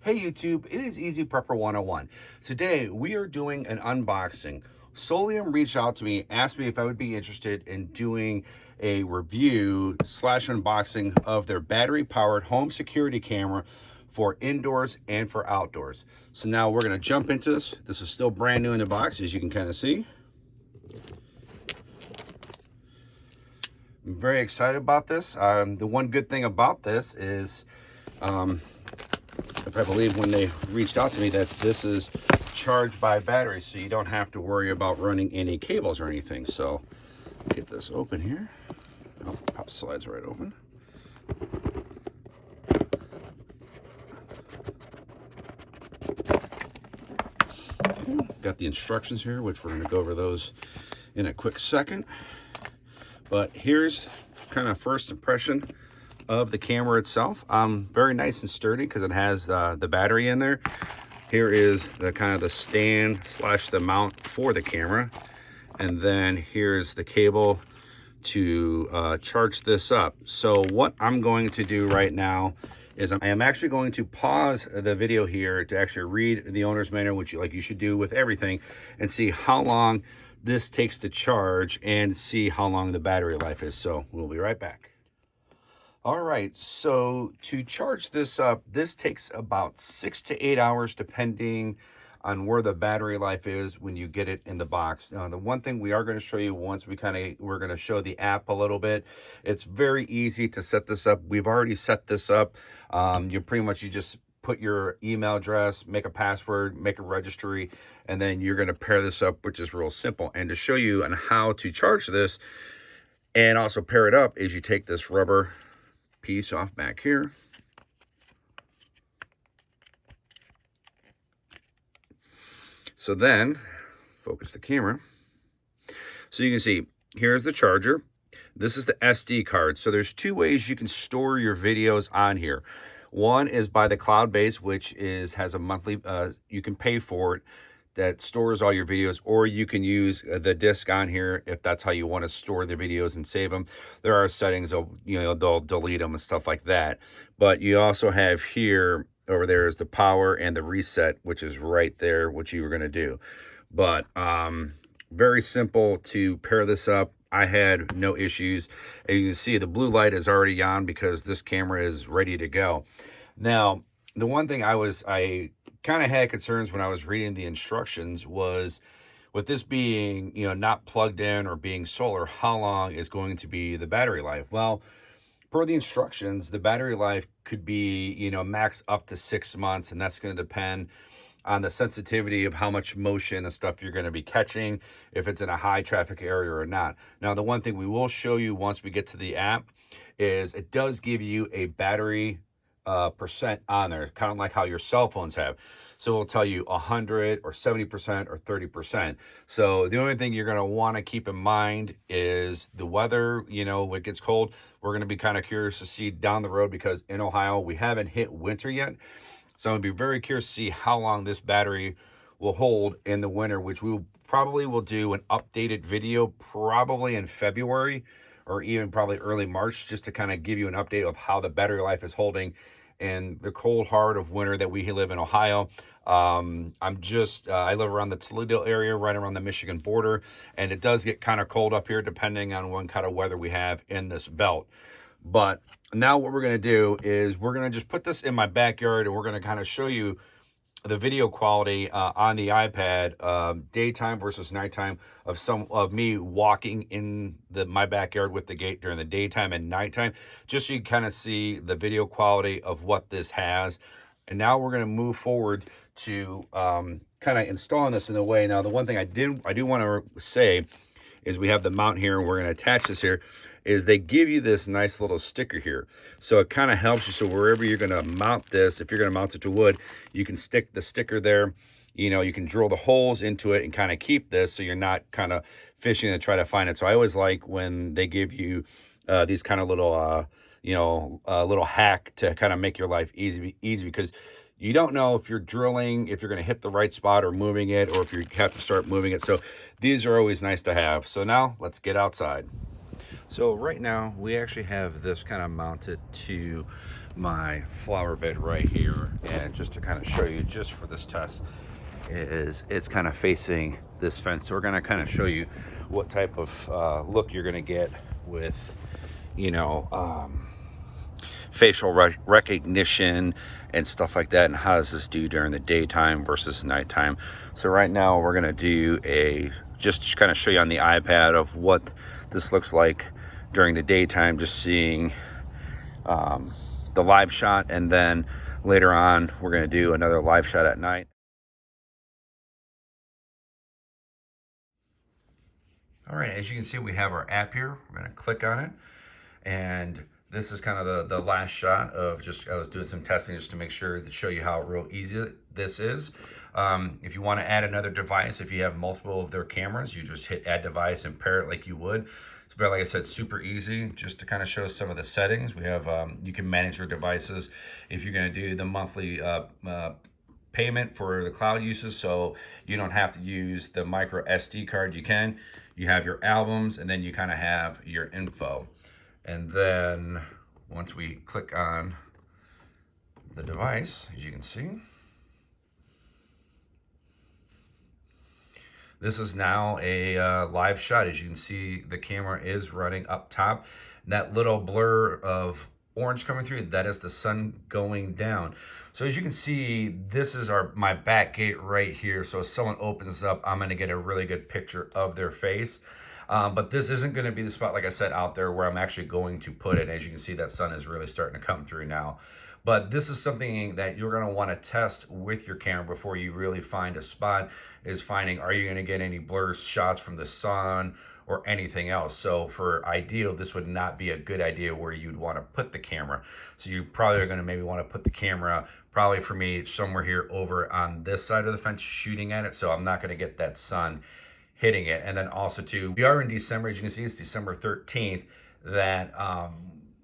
Hey YouTube, it is Easy Prepper 101. Today we are doing an unboxing. Soliom reached out to me, asked me if I would be interested in doing a review slash unboxing of their battery powered home security camera for indoors and for outdoors. So now we're going to jump into this. This is still brand new in the box, as you can kind of see. I'm very excited about this. The one good thing about this is I believe when they reached out to me that this is charged by battery, so you don't have to worry about running any cables or anything. So get this open here. Oh, pop slides right open. Okay, got the instructions here, which we're going to go over those in a quick second. But here's kind of first impression of the camera itself. Very nice and sturdy because it has the battery in there. Here is the kind of the stand slash the mount for the camera, and then here's the cable to charge this up. So what I'm going to do right now is I am actually going to pause the video here to actually read the owner's manual, which you should do with everything, and see how long this takes to charge and see how long the battery life is. So we'll be right back. All right, so to charge this up, this takes about 6 to 8 hours depending on where the battery life is when you get it in the box. Now, the one thing we are going to show you once we're going to show the app a little bit. It's very easy to set this up. We've already set this up. You just put your email address, make a password, make a registry, and then you're going to pair this up, which is real simple. And to show you on how to charge this and also pair it up is you take this rubber piece off back here. So then focus the camera. So you can see here's the charger. This is the SD card. So there's two ways you can store your videos on here. One is by the cloud base, which has a monthly, you can pay for it, that stores all your videos, or you can use the disk on here if that's how you want to store the videos and save them. There are settings, they'll delete them and stuff like that. But you also have here, over there is the power and the reset, which is right there, what you were going to do. But very simple to pair this up. I had no issues. And you can see the blue light is already on because this camera is ready to go. Now, the one thing I kind of had concerns when I was reading the instructions was, with this being, not plugged in or being solar, how long is going to be the battery life? Well, per the instructions, the battery life could be, max up to 6 months, and that's going to depend on the sensitivity of how much motion and stuff you're going to be catching, if it's in a high traffic area or not. Now, the one thing we will show you once we get to the app is it does give you a battery percent on there, kind of like how your cell phones have. So it'll tell you 100 or 70% or 30%. So the only thing you're going to want to keep in mind is the weather. When it gets cold, we're going to be kind of curious to see down the road, because in Ohio, we haven't hit winter yet. So I'm going to be very curious to see how long this battery will hold in the winter, which we will do an updated video probably in February or even probably early March, just to kind of give you an update of how the battery life is holding in the cold heart of winter that we live in Ohio. I live around the Toledo area, right around the Michigan border, and it does get kind of cold up here depending on what kind of weather we have in this belt. But now what we're going to do is we're going to just put this in my backyard, and we're going to kind of show you the video quality on the iPad, daytime versus nighttime, of me walking in my backyard with the gate during the daytime and nighttime, just so you kind of see the video quality of what this has. And now we're going to move forward to kind of installing this in a way. Now, the one thing I do want to say is we have the mount here, and we're going to attach this here, is they give you this nice little sticker here. So it kind of helps you. So wherever you're going to mount this, if you're going to mount it to wood, you can stick the sticker there. You can drill the holes into it and kind of keep this, so you're not kind of fishing to try to find it. So I always like when they give you these kind of little, little hack to kind of make your life easy, because you don't know if you're drilling, if you're going to hit the right spot or moving it, or if you have to start moving it. So these are always nice to have. So now let's get outside. So right now we actually have this kind of mounted to my flower bed right here, and just to kind of show you, just for this test, is it's kind of facing this fence. So we're going to kind of show you what type of look you're going to get with, you know, facial recognition and stuff like that, and how does this do during the daytime versus nighttime. So right now we're going to do a, just to kind of show you on the iPad of what this looks like during the daytime, just seeing the live shot, and then later on we're going to do another live shot at night. All right, as you can see, we have our app here. We're going to click on it, and this is kind of the last shot of just, I was doing some testing just to make sure to show you how real easy this is. If you want to add another device, if you have multiple of their cameras, you just hit add device and pair it like you would. But like I said, super easy. Just to kind of show some of the settings, we have, you can manage your devices if you're going to do the monthly payment for the cloud uses, so you don't have to use the micro SD card. You have your albums, and then you kind of have your info. And then once we click on the device, as you can see, this is now a live shot. As you can see, the camera is running up top. And that little blur of orange coming through, that is the sun going down. So as you can see, this is my back gate right here. So if someone opens up, I'm going to get a really good picture of their face. But this isn't going to be the spot, like I said, out there where I'm actually going to put it. As you can see, that sun is really starting to come through now. But this is something that you're going to want to test with your camera before you really find a spot, is finding, are you going to get any blur shots from the sun or anything else. So for ideal, this would not be a good idea where you'd want to put the camera. So you probably are going to maybe want to put the camera, probably for me, somewhere here over on this side of the fence shooting at it. So I'm not going to get that sun hitting it. And then also too, we are in December, as you can see, it's December 13th, that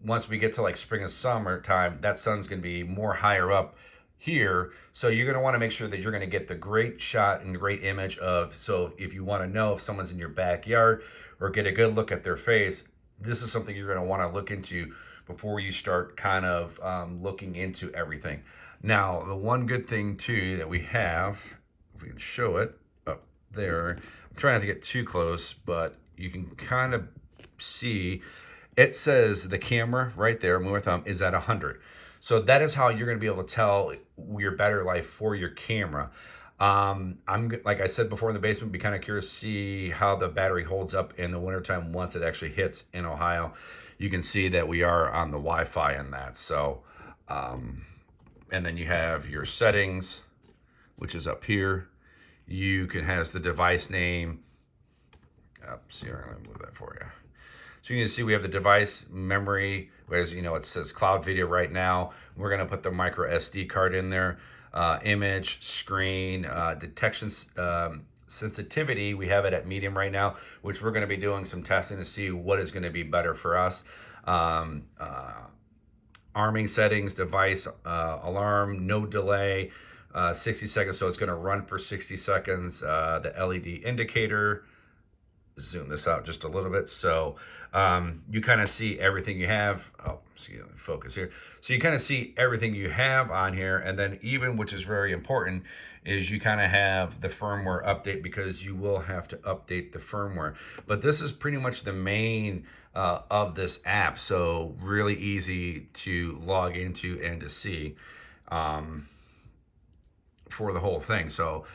once we get to like spring and summertime, that sun's going to be more higher up here. So you're going to want to make sure that you're going to get the great shot and great image of, so if you want to know if someone's in your backyard or get a good look at their face, this is something you're going to want to look into before you start kind of looking into everything. Now, the one good thing too that we have, if we can show it up there, I'm trying not to get too close, but you can kind of see, it says the camera right there, move my thumb, is at 100. So that is how you're going to be able to tell your battery life for your camera. I'm, like I said before, in the basement, be kind of curious to see how the battery holds up in the wintertime once it actually hits in Ohio. You can see that we are on the Wi-Fi in that. So, and then you have your settings, which is up here. You can has the device name. Oops, here, let me move that for you. So you can see we have the device memory, whereas, you know, it says cloud video right now. We're going to put the micro SD card in there. Image, screen, detection sensitivity, we have it at medium right now, which we're going to be doing some testing to see what is going to be better for us. Arming settings, device, alarm, no delay, 60 seconds, so it's going to run for 60 seconds. The LED indicator, zoom this out just a little bit, so you kind of see everything you have. Oh, see, focus here. So you kind of see everything you have on here, and then even, which is very important, is you kind of have the firmware update, because you will have to update the firmware. But this is pretty much the main of this app, so really easy to log into and to see for the whole thing. So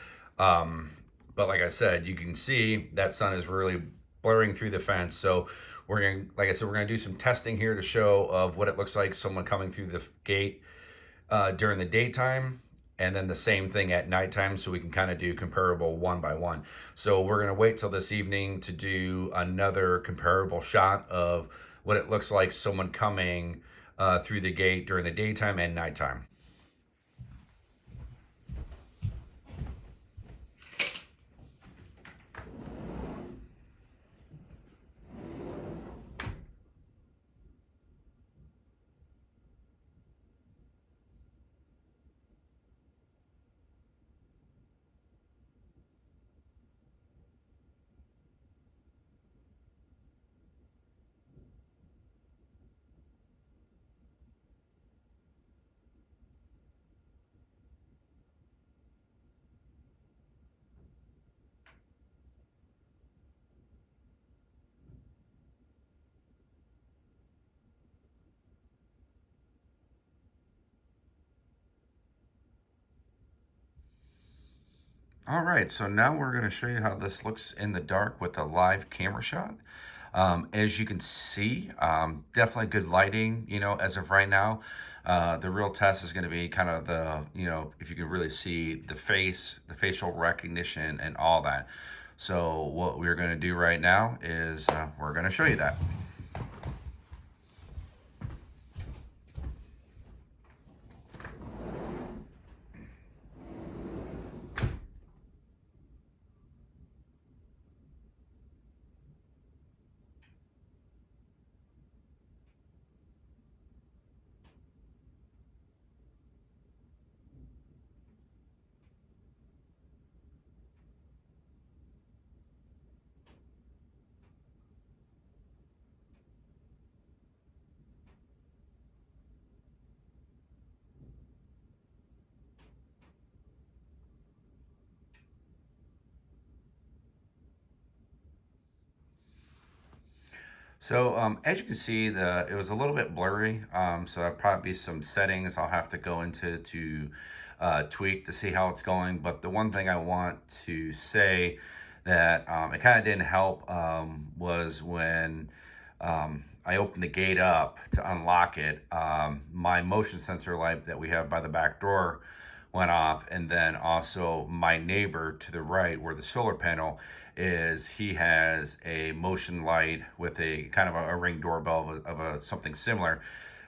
but like I said, you can see that sun is really blurring through the fence. So we're going to, like I said, we're going to do some testing here to show of what it looks like someone coming through the gate during the daytime, and then the same thing at nighttime, so we can kind of do comparable one by one. So we're going to wait till this evening to do another comparable shot of what it looks like someone coming through the gate during the daytime and nighttime. All right, so now we're going to show you how this looks in the dark with a live camera shot. As you can see, definitely good lighting, as of right now. The real test is going to be kind of if you can really see the face, the facial recognition and all that. So what we're going to do right now is we're going to show you that. So as you can see, it was a little bit blurry. So there'll probably be some settings I'll have to go into to tweak to see how it's going. But the one thing I want to say that it kind of didn't help was when I opened the gate up to unlock it. My motion sensor light that we have by the back door went off, and then also my neighbor to the right where the solar panel is, he has a motion light with a kind of a ring doorbell of a something similar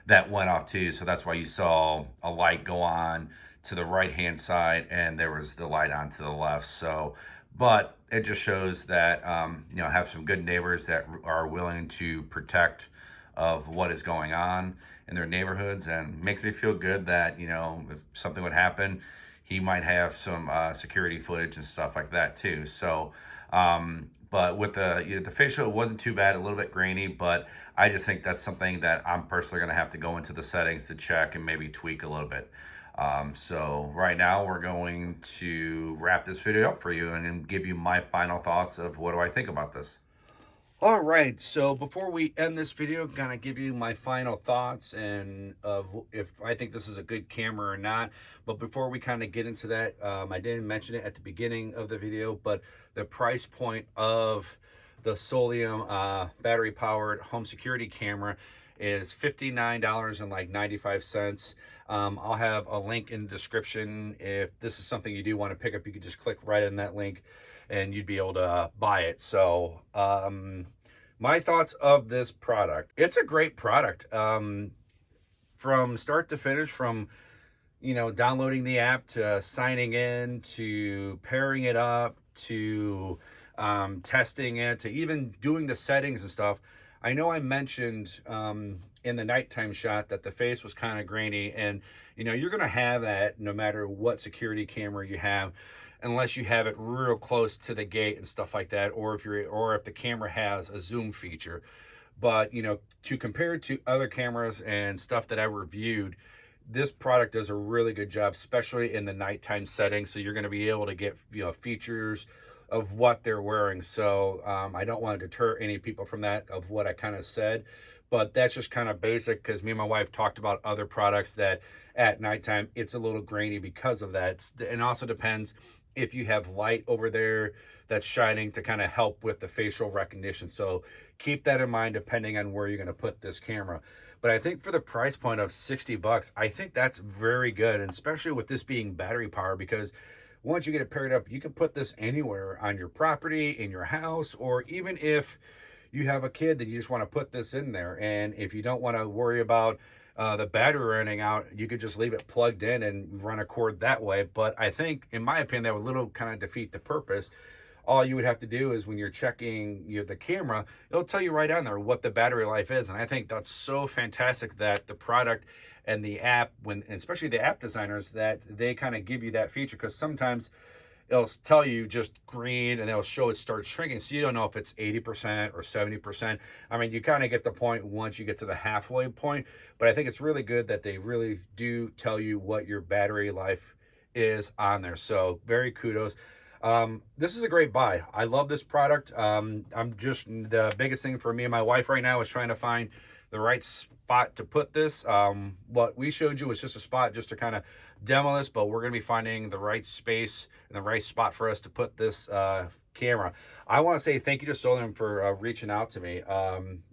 that went off too. So that's why you saw a light go on to the right hand side and there was the light on to the left. So but it just shows that have some good neighbors that are willing to protect of what is going on in their neighborhoods, and makes me feel good that if something would happen, he might have some security footage and stuff like that too. So but with the facial, it wasn't too bad, a little bit grainy, but I just think that's something that I'm personally going to have to go into the settings to check and maybe tweak a little bit. So right now we're going to wrap this video up for you and then give you my final thoughts of what do I think about this. All right, so before we end this video, I'm gonna give you my final thoughts and of if I think this is a good camera or not. But before we kind of get into that, I didn't mention it at the beginning of the video, but the price point of the Soliom battery-powered home security camera is $59.95. I'll have a link in the description. If this is something you do want to pick up, you can just click right in that link and you'd be able to buy it. So my thoughts of this product: it's a great product, from start to finish, from downloading the app to signing in to pairing it up to testing it to even doing the settings and stuff. I know I mentioned in the nighttime shot that the face was kind of grainy, and you're gonna have that no matter what security camera you have, unless you have it real close to the gate and stuff like that, or if the camera has a zoom feature. But to compare it to other cameras and stuff that I reviewed, this product does a really good job, especially in the nighttime setting. So you're going to be able to get features of what they're wearing. So I don't want to deter any people from that, of what I kind of said, but that's just kind of basic, because me and my wife talked about other products that at nighttime it's a little grainy because of that. And also depends if you have light over there that's shining to kind of help with the facial recognition. So keep that in mind depending on where you're going to put this camera. But I think for the price point of 60 bucks, I think that's very good, and especially with this being battery power, because once you get it paired up, you can put this anywhere on your property, in your house, or even if you have a kid that you just want to put this in there. And if you don't want to worry about the battery running out, you could just leave it plugged in and run a cord that way. But I think, in my opinion, that would little kind of defeat the purpose. All you would have to do is when you're checking the camera, it'll tell you right on there what the battery life is. And I think that's so fantastic that the product and the app, especially the app designers, that they kind of give you that feature, because sometimes it'll tell you just green and it'll show it start shrinking, so you don't know if it's 80% or 70%. I mean, you kind of get the point once you get to the halfway point. But I think it's really good that they really do tell you what your battery life is on there. So very kudos. This is a great buy. I love this product. The biggest thing for me and my wife right now is trying to find the right spot to put this. What we showed you was just a spot just to kind of demo this, but we're going to be finding the right space and the right spot for us to put this camera. I want to say thank you to Soliom for reaching out to me.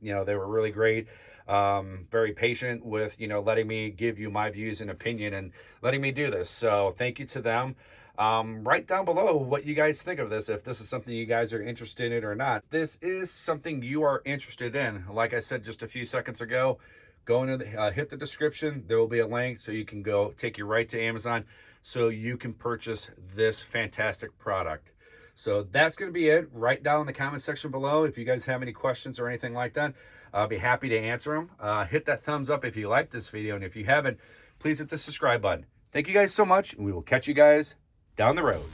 You know, they were really great, very patient with, you know, letting me give you my views and opinion and letting me do this. So thank you to them. Write down below what you guys think of this, if this is something you guys are interested in or not. This is something you are interested in. Like I said just a few seconds ago, go into the, hit the description. There will be a link so you can go take you right to Amazon so you can purchase this fantastic product. So that's going to be it. Write down in the comment section below if you guys have any questions or anything like that. I'll be happy to answer them. Hit that thumbs up if you liked this video, and if you haven't, please hit the subscribe button. Thank you guys so much, and we will catch you guys down the road.